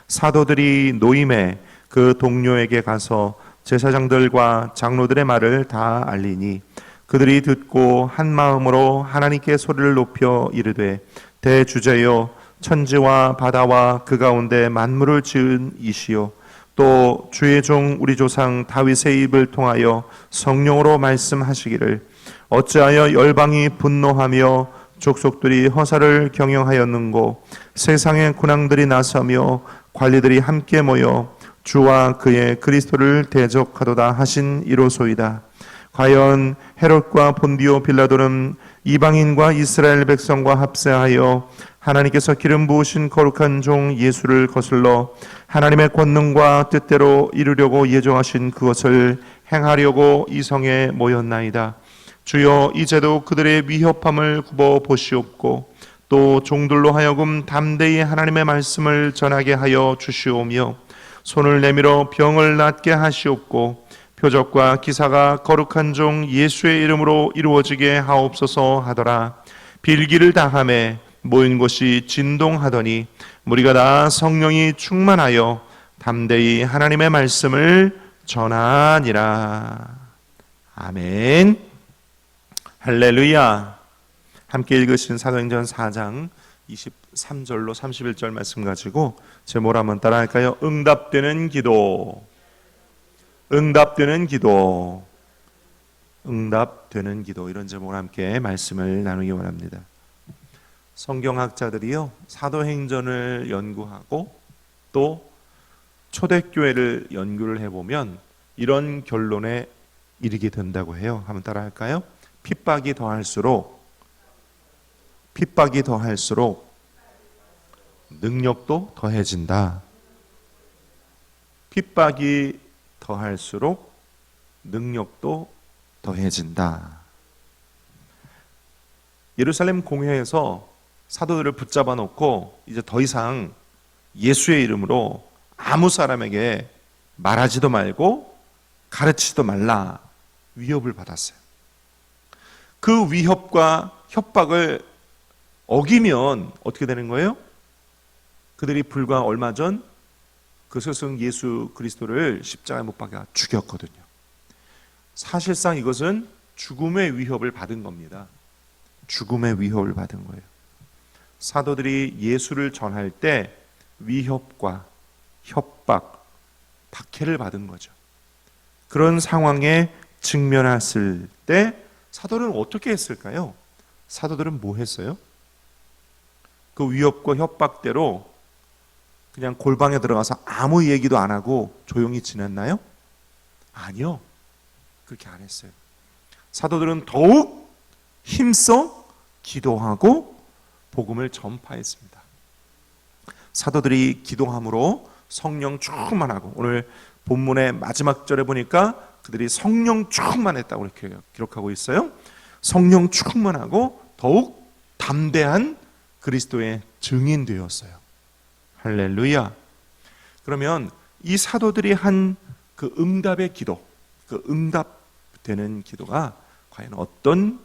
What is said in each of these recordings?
사도들이 노임에 그 동료에게 가서 제사장들과 장로들의 말을 다 알리니 그들이 듣고 한 마음으로 하나님께 소리를 높여 이르되 대주제여 천지와 바다와 그 가운데 만물을 지은 이시요 또 주의 종 우리 조상 다윗의 입을 통하여 성령으로 말씀하시기를 어찌하여 열방이 분노하며 족속들이 허사를 경영하였는고 세상의 군왕들이 나서며 관리들이 함께 모여 주와 그의 그리스도를 대적하도다 하신 이로소이다. 과연 헤롯과 본디오 빌라도는 이방인과 이스라엘 백성과 합세하여 하나님께서 기름 부으신 거룩한 종 예수를 거슬러 하나님의 권능과 뜻대로 이루려고 예정하신 그것을 행하려고 이 성에 모였나이다. 주여 이제도 그들의 위협함을 굽어 보시옵고 또 종들로 하여금 담대히 하나님의 말씀을 전하게 하여 주시오며 손을 내밀어 병을 낫게 하시옵고 표적과 기사가 거룩한 종 예수의 이름으로 이루어지게 하옵소서 하더라. 빌기를 다하매 모인 곳이 진동하더니 무리가 다 성령이 충만하여 담대히 하나님의 말씀을 전하니라. 아멘. 할렐루야. 함께 읽으신 사도행전 4장 23절로 31절 말씀 가지고 제목 한번 따라할까요? 응답되는 기도. 응답되는 기도. 응답되는 기도. 이런 제목으로 함께 말씀을 나누기 원합니다. 성경학자들이요 사도행전을 연구하고 또 초대교회를 연구를 해보면 이런 결론에 이르게 된다고 해요. 한번 따라할까요? 핍박이 더할수록 능력도 더해진다. 핍박이 더할수록 능력도 더해진다. 예루살렘 공회에서 사도들을 붙잡아 놓고 이제 더 이상 예수의 이름으로 아무 사람에게 말하지도 말고 가르치지도 말라 위협을 받았어요. 그 위협과 협박을 어기면 어떻게 되는 거예요? 그들이 불과 얼마 전 그 스승 예수 그리스도를 십자가에 못 박아 죽였거든요. 사실상 이것은 죽음의 위협을 받은 겁니다. 죽음의 위협을 받은 거예요. 사도들이 예수를 전할 때 위협과 협박, 박해를 받은 거죠. 그런 상황에 직면했을 때 사도들은 어떻게 했을까요? 사도들은 뭐 했어요? 그 위협과 협박대로 그냥 골방에 들어가서 아무 얘기도 안 하고 조용히 지냈나요? 아니요. 그렇게 안 했어요. 사도들은 더욱 힘써 기도하고 복음을 전파했습니다. 사도들이 기도함으로 성령 충만하고 오늘 본문의 마지막 절에 보니까 그들이 성령 충만했다고 이렇게 기록하고 있어요. 성령 충만하고 더욱 담대한 그리스도의 증인 되었어요. 할렐루야. 그러면 이 사도들이 한 그 응답의 기도, 그 응답되는 기도가 과연 어떤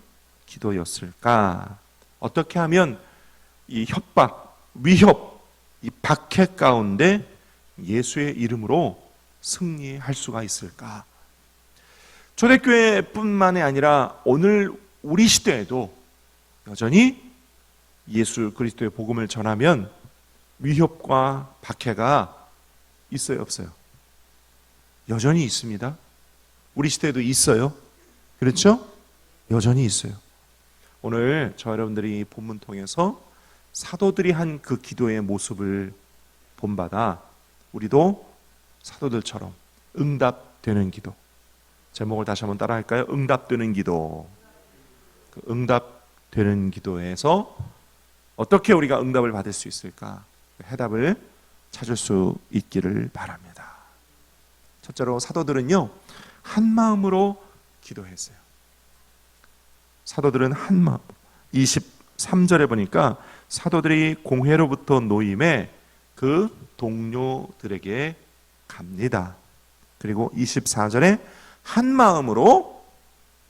기도였을까? 어떻게 하면 이 협박, 위협, 이 박해 가운데 예수의 이름으로 승리할 수가 있을까? 초대교회뿐만이 아니라 오늘 우리 시대에도 여전히 예수 그리스도의 복음을 전하면 위협과 박해가 있어요, 없어요? 여전히 있습니다. 우리 시대에도 있어요. 그렇죠? 여전히 있어요. 오늘 저 여러분들이 본문 통해서 사도들이 한 그 기도의 모습을 본받아 우리도 사도들처럼 응답되는 기도. 제목을 다시 한번 따라 할까요? 응답되는 기도. 그 응답되는 기도에서 어떻게 우리가 응답을 받을 수 있을까? 해답을 찾을 수 있기를 바랍니다. 첫째로 사도들은요 한 마음으로 기도했어요. 사도들은 한 마음. 23절에 보니까 사도들이 공회로부터 노임에 그 동료들에게 갑니다. 그리고 24절에 한 마음으로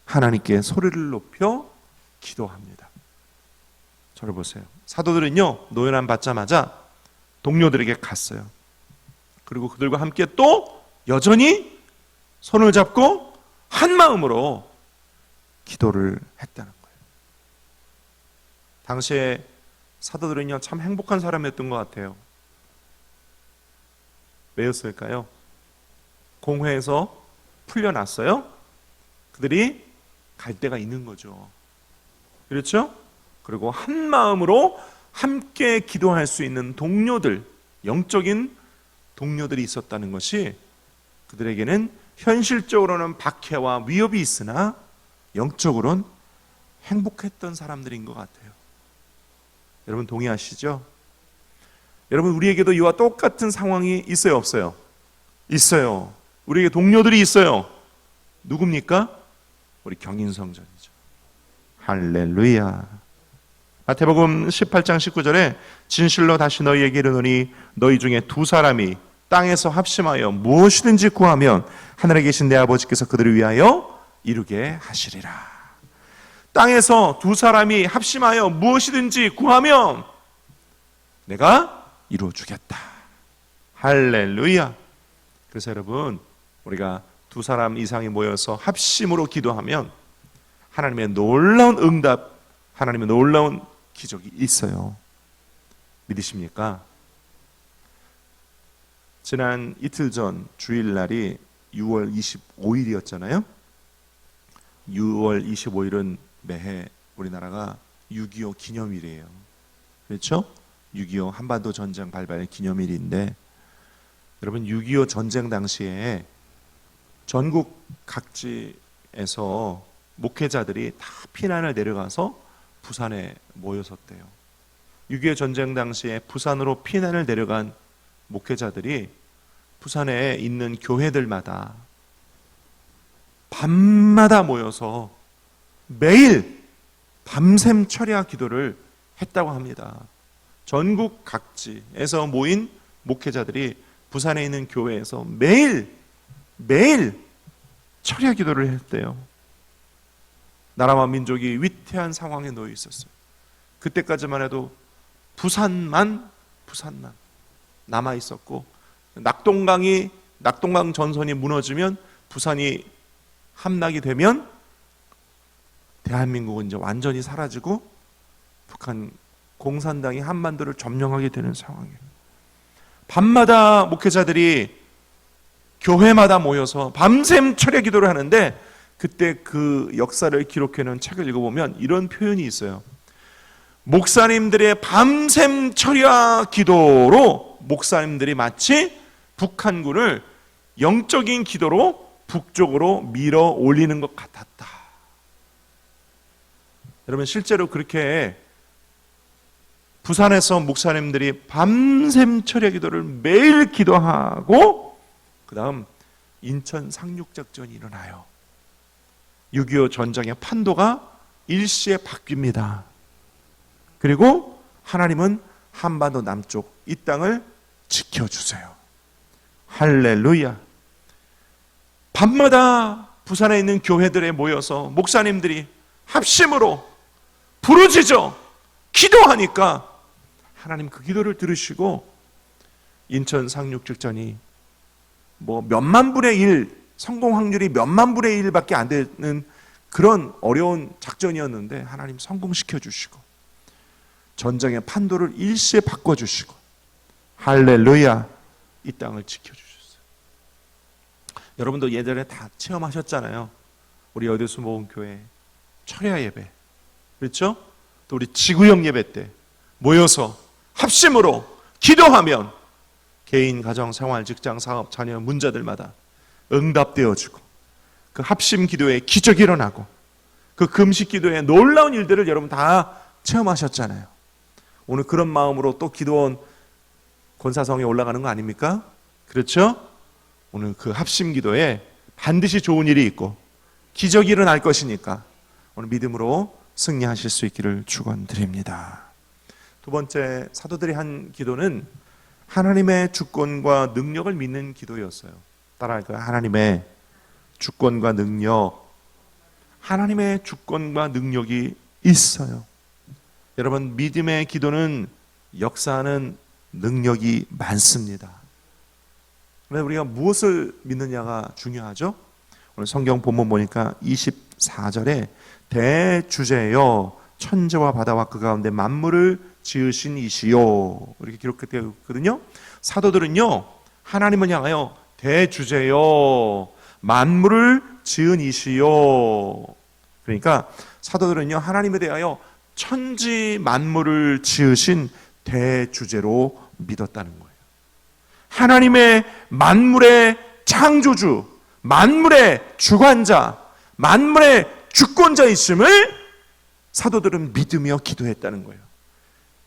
하나님께 소리를 높여 기도합니다. 저를 보세요. 사도들은요 노연함 받자마자 동료들에게 갔어요. 그리고 그들과 함께 또 여전히 손을 잡고 한 마음으로 기도를 했다는 거예요. 당시에 사도들은요, 참 행복한 사람이었던 것 같아요. 왜였을까요? 공회에서 풀려났어요. 그들이 갈 데가 있는 거죠. 그렇죠? 그리고 한 마음으로 함께 기도할 수 있는 동료들, 영적인 동료들이 있었다는 것이 그들에게는 현실적으로는 박해와 위협이 있으나 영적으로는 행복했던 사람들인 것 같아요. 여러분 동의하시죠? 여러분 우리에게도 이와 똑같은 상황이 있어요, 없어요? 있어요. 우리에게 동료들이 있어요. 누굽니까? 우리 경인성전이죠. 할렐루야. 마태복음 18장 19절에 진실로 다시 너희에게 이르노니 너희 중에 두 사람이 땅에서 합심하여 무엇이든지 구하면 하늘에 계신 내 아버지께서 그들을 위하여 이루게 하시리라. 땅에서 두 사람이 합심하여 무엇이든지 구하면 내가 이루어주겠다. 할렐루야. 그래서 여러분 우리가 두 사람 이상이 모여서 합심으로 기도하면 하나님의 놀라운 응답, 하나님의 놀라운 기적이 있어요. 믿으십니까? 지난 이틀 전 주일날이 6월 25일이었잖아요. 6월 25일은 매해 우리나라가 6.25 기념일이에요. 그렇죠? 6.25 한반도 전쟁 발발 기념일인데 여러분 6.25 전쟁 당시에 전국 각지에서 목회자들이 다 피난을 내려가서 부산에 모였었대요. 6.25 전쟁 당시에 부산으로 피난을 내려간 목회자들이 부산에 있는 교회들마다 밤마다 모여서 매일 밤샘 철야 기도를 했다고 합니다. 전국 각지에서 모인 목회자들이 부산에 있는 교회에서 매일 철야 기도를 했대요. 나라와 민족이 위태한 상황에 놓여 있었어요. 그때까지만 해도 부산만 남아 있었고 낙동강 전선이 무너지면 부산이 함락이 되면 대한민국은 이제 완전히 사라지고 북한 공산당이 한반도를 점령하게 되는 상황이에요. 밤마다 목회자들이 교회마다 모여서 밤샘 철야 기도를 하는데 그때 그 역사를 기록해놓은 책을 읽어보면 이런 표현이 있어요. 목사님들의 밤샘 철야 기도로 목사님들이 마치 북한군을 영적인 기도로 북쪽으로 밀어 올리는 것 같았다. 여러분 실제로 그렇게 부산에서 목사님들이 밤샘 철야 기도를 매일 기도하고 그 다음 인천 상륙작전이 일어나요. 6.25 전쟁의 판도가 일시에 바뀝니다. 그리고 하나님은 한반도 남쪽 이 땅을 지켜주세요. 할렐루야. 밤마다 부산에 있는 교회들에 모여서 목사님들이 합심으로 부르짖어 기도하니까 하나님 그 기도를 들으시고 인천 상륙작전이 뭐 몇만 분의 1, 성공 확률이 몇만 분의 1밖에 안 되는 그런 어려운 작전이었는데 하나님 성공시켜 주시고 전쟁의 판도를 일시에 바꿔주시고 할렐루야 이 땅을 지켜주셨어요. 여러분도 예전에 다 체험하셨잖아요. 우리 여대수 모음교회 철야 예배, 그렇죠? 또 우리 지구형 예배 때 모여서 합심으로 기도하면 개인, 가정, 생활, 직장, 사업, 자녀, 문자들마다 응답되어지고 그 합심 기도에 기적이 일어나고 그 금식 기도에 놀라운 일들을 여러분 다 체험하셨잖아요. 오늘 그런 마음으로 또 기도원 권사성에 올라가는 거 아닙니까? 그렇죠? 오늘 그 합심 기도에 반드시 좋은 일이 있고 기적이 일어날 것이니까 오늘 믿음으로 승리하실 수 있기를 축원드립니다. 두 번째 사도들이 한 기도는 하나님의 주권과 능력을 믿는 기도였어요. 따라할까요? 하나님의 주권과 능력. 하나님의 주권과 능력이 있어요. 여러분 믿음의 기도는 역사하는 능력이 많습니다. 우리가 무엇을 믿느냐가 중요하죠. 오늘 성경 본문 보니까 24절에 대주제여 천지와 바다와 그 가운데 만물을 지으신 이시요 이렇게 기록되어 있거든요. 사도들은요 하나님을 향하여 대주제여 만물을 지은 이시요, 그러니까 사도들은요 하나님에 대하여 천지 만물을 지으신 대주제로 믿었다는 거예요. 하나님의 만물의 창조주, 만물의 주관자, 만물의 주권자이심을 사도들은 믿으며 기도했다는 거예요.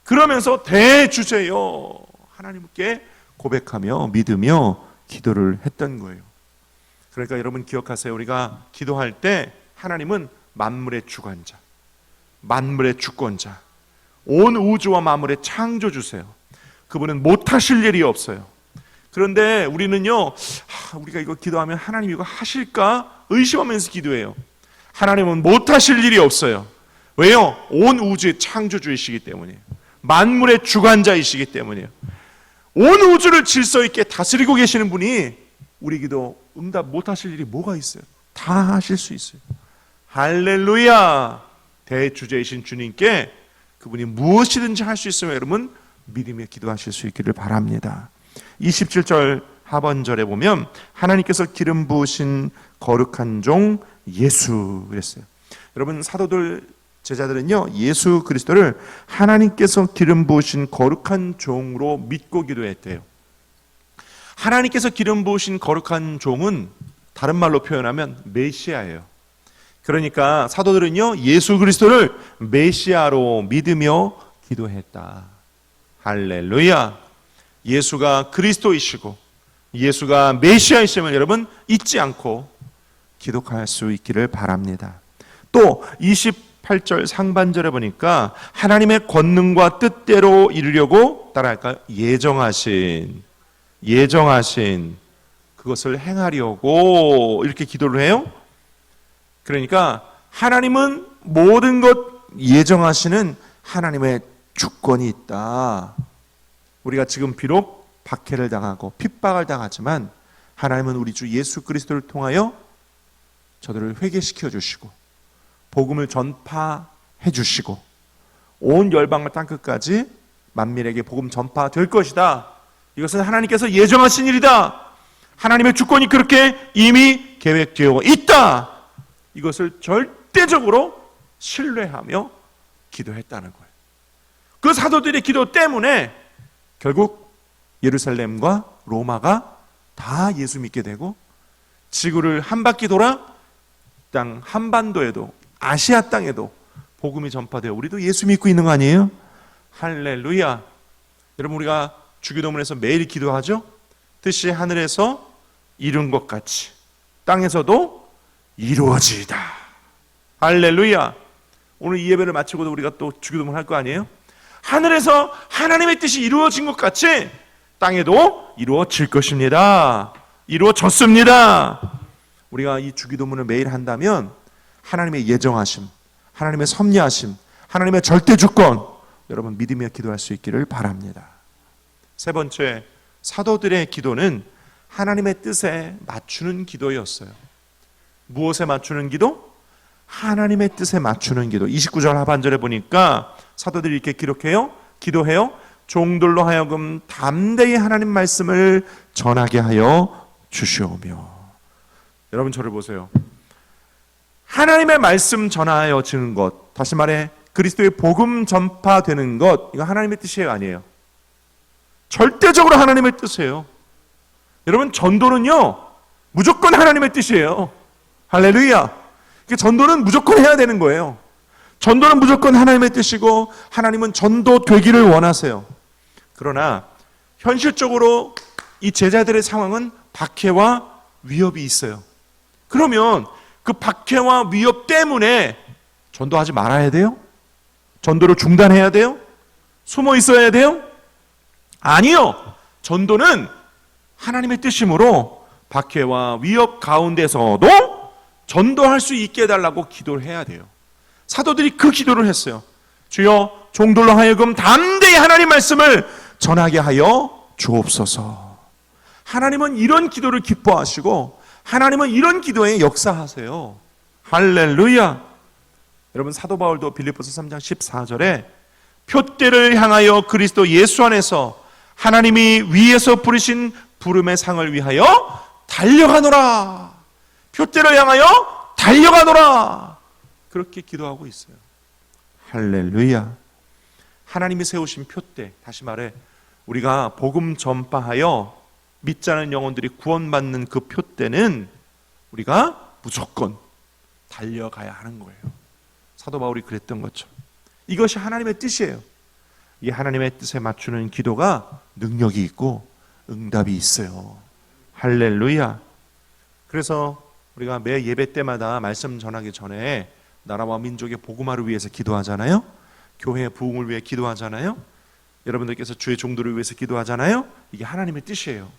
그러면서 대주제여 하나님께 고백하며 믿으며 기도를 했던 거예요. 그러니까 여러분 기억하세요. 우리가 기도할 때 하나님은 만물의 주관자, 만물의 주권자, 온 우주와 만물의 창조주세요. 그분은 못하실 일이 없어요. 그런데 우리는요 우리가 이거 기도하면 하나님 이거 하실까 의심하면서 기도해요. 하나님은 못하실 일이 없어요. 왜요? 온 우주의 창조주이시기 때문이에요. 만물의 주관자이시기 때문이에요. 온 우주를 질서 있게 다스리고 계시는 분이 우리 기도 응답 못하실 일이 뭐가 있어요? 다 하실 수 있어요. 할렐루야. 대주제이신 주님께 그분이 무엇이든지 할 수 있으면 여러분 믿으며 기도하실 수 있기를 바랍니다. 27절 하반절에 보면 하나님께서 기름 부으신 거룩한 종 예수 그랬어요. 여러분 사도들 제자들은요 예수 그리스도를 하나님께서 기름 부으신 거룩한 종으로 믿고 기도했대요. 하나님께서 기름 부으신 거룩한 종은 다른 말로 표현하면 메시아예요. 그러니까 사도들은요 예수 그리스도를 메시아로 믿으며 기도했다. 할렐루야. 예수가 그리스도이시고 예수가 메시아이심을 여러분 잊지 않고 기도할 수 있기를 바랍니다. 또 28절 상반절에 보니까 하나님의 권능과 뜻대로 이루려고 따라할까요? 예정하신 그것을 행하려고 이렇게 기도를 해요. 그러니까 하나님은 모든 것 예정하시는 하나님의 주권이 있다. 우리가 지금 비록 박해를 당하고 핍박을 당하지만 하나님은 우리 주 예수 그리스도를 통하여 저들을 회개시켜 주시고 복음을 전파해 주시고 온 열방과 땅끝까지 만민에게 복음 전파될 것이다. 이것은 하나님께서 예정하신 일이다. 하나님의 주권이 그렇게 이미 계획되어 있다. 이것을 절대적으로 신뢰하며 기도했다는 거예요. 그 사도들의 기도 때문에 결국 예루살렘과 로마가 다 예수 믿게 되고 지구를 한 바퀴 돌아 땅 한반도에도 아시아 땅에도 복음이 전파되어 우리도 예수 믿고 있는 거 아니에요? 할렐루야. 여러분 우리가 주기도문에서 매일 기도하죠? 뜻이 하늘에서 이룬 것 같이 땅에서도 이루어지이다. 할렐루야. 오늘 이 예배를 마치고도 우리가 또 주기도문 할 거 아니에요? 하늘에서 하나님의 뜻이 이루어진 것 같이 땅에도 이루어질 것입니다. 이루어졌습니다. 우리가 이 주기도문을 매일 한다면 하나님의 예정하심, 하나님의 섭리하심, 하나님의 절대주권 여러분 믿으며 기도할 수 있기를 바랍니다. 세 번째, 사도들의 기도는 하나님의 뜻에 맞추는 기도였어요. 무엇에 맞추는 기도? 하나님의 뜻에 맞추는 기도. 29절 하반절에 보니까 사도들이 이렇게 기록해요. 기도해요. 종들로 하여금 담대히 하나님 말씀을 전하게 하여 주시오며. 여러분 저를 보세요. 하나님의 말씀 전하여지는 것, 다시 말해 그리스도의 복음 전파되는 것, 이거 하나님의 뜻이에요, 아니에요? 절대적으로 하나님의 뜻이에요. 여러분 전도는요 무조건 하나님의 뜻이에요. 할렐루야. 전도는 무조건 해야 되는 거예요. 전도는 무조건 하나님의 뜻이고 하나님은 전도 되기를 원하세요. 그러나 현실적으로 이 제자들의 상황은 박해와 위협이 있어요. 그러면 그 박해와 위협 때문에 전도하지 말아야 돼요? 전도를 중단해야 돼요? 숨어 있어야 돼요? 아니요. 전도는 하나님의 뜻이므로 박해와 위협 가운데서도 전도할 수 있게 해달라고 기도를 해야 돼요. 사도들이 그 기도를 했어요. 주여 종들로 하여금 담대히 하나님 말씀을 전하게 하여 주옵소서. 하나님은 이런 기도를 기뻐하시고 하나님은 이런 기도에 역사하세요. 할렐루야. 여러분, 사도 바울도 빌립보서 3장 14절에 표대를 향하여 그리스도 예수 안에서 하나님이 위에서 부르신 부름의 상을 위하여 달려가노라. 표대를 향하여 달려가노라. 그렇게 기도하고 있어요. 할렐루야. 하나님이 세우신 표대, 다시 말해 우리가 복음 전파하여 믿지 않은 영혼들이 구원받는 그 표대는 우리가 무조건 달려가야 하는 거예요. 사도 바울이 그랬던 것처럼 이것이 하나님의 뜻이에요. 이 하나님의 뜻에 맞추는 기도가 능력이 있고 응답이 있어요. 할렐루야. 그래서 우리가 매 예배 때마다 말씀 전하기 전에 나라와 민족의 복음화를 위해서 기도하잖아요. 교회의 부흥을 위해 기도하잖아요. 여러분들께서 주의 종들을 위해서 기도하잖아요. 이게 하나님의 뜻이에요.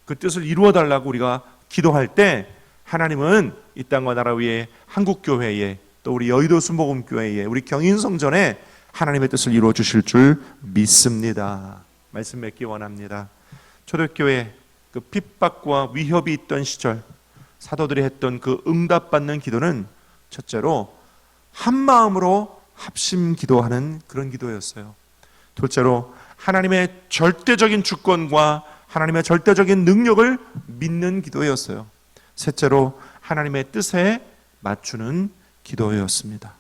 그 뜻을 이루어달라고 우리가 기도할 때 하나님은 이 땅과 나라 위에 한국교회에 또 우리 여의도 순복음교회에 우리 경인성전에 하나님의 뜻을 이루어 주실 줄 믿습니다. 말씀 맺기 원합니다. 초대교회 그 핍박과 위협이 있던 시절 사도들이 했던 그 응답받는 기도는 첫째로 한 마음으로 합심 기도하는 그런 기도였어요. 둘째로 하나님의 절대적인 주권과 하나님의 절대적인 능력을 믿는 기도였어요. 셋째로 하나님의 뜻에 맞추는 기도였습니다.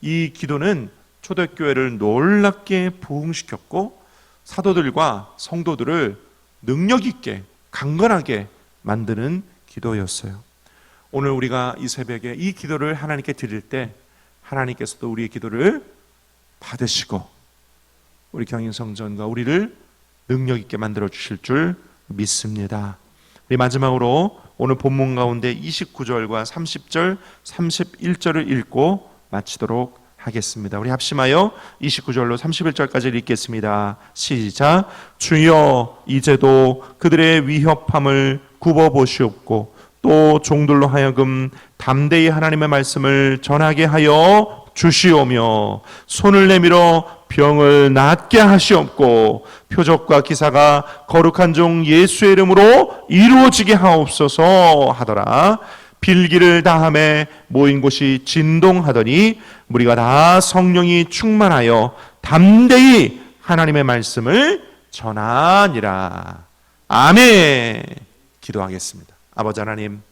이 기도는 초대교회를 놀랍게 부흥시켰고 사도들과 성도들을 능력 있게 강건하게 만드는 기도였어요. 오늘 우리가 이 새벽에 이 기도를 하나님께 드릴 때 하나님께서도 우리의 기도를 받으시고 우리 경인성전과 우리를 능력 있게 만들어 주실 줄 믿습니다. 우리 마지막으로 오늘 본문 가운데 29절과 30절, 31절을 읽고 마치도록 하겠습니다. 우리 합심하여 29절로 31절까지 읽겠습니다. 시작. 주여 이제도 그들의 위협함을 굽어보시옵고 또 종들로 하여금 담대히 하나님의 말씀을 전하게 하여 주시오며 손을 내밀어 병을 낫게 하시옵고 표적과 기사가 거룩한 종 예수의 이름으로 이루어지게 하옵소서 하더라. 빌기를 다함에 모인 곳이 진동하더니 우리가 다 성령이 충만하여 담대히 하나님의 말씀을 전하니라. 아멘. 기도하겠습니다. 아버지 하나님,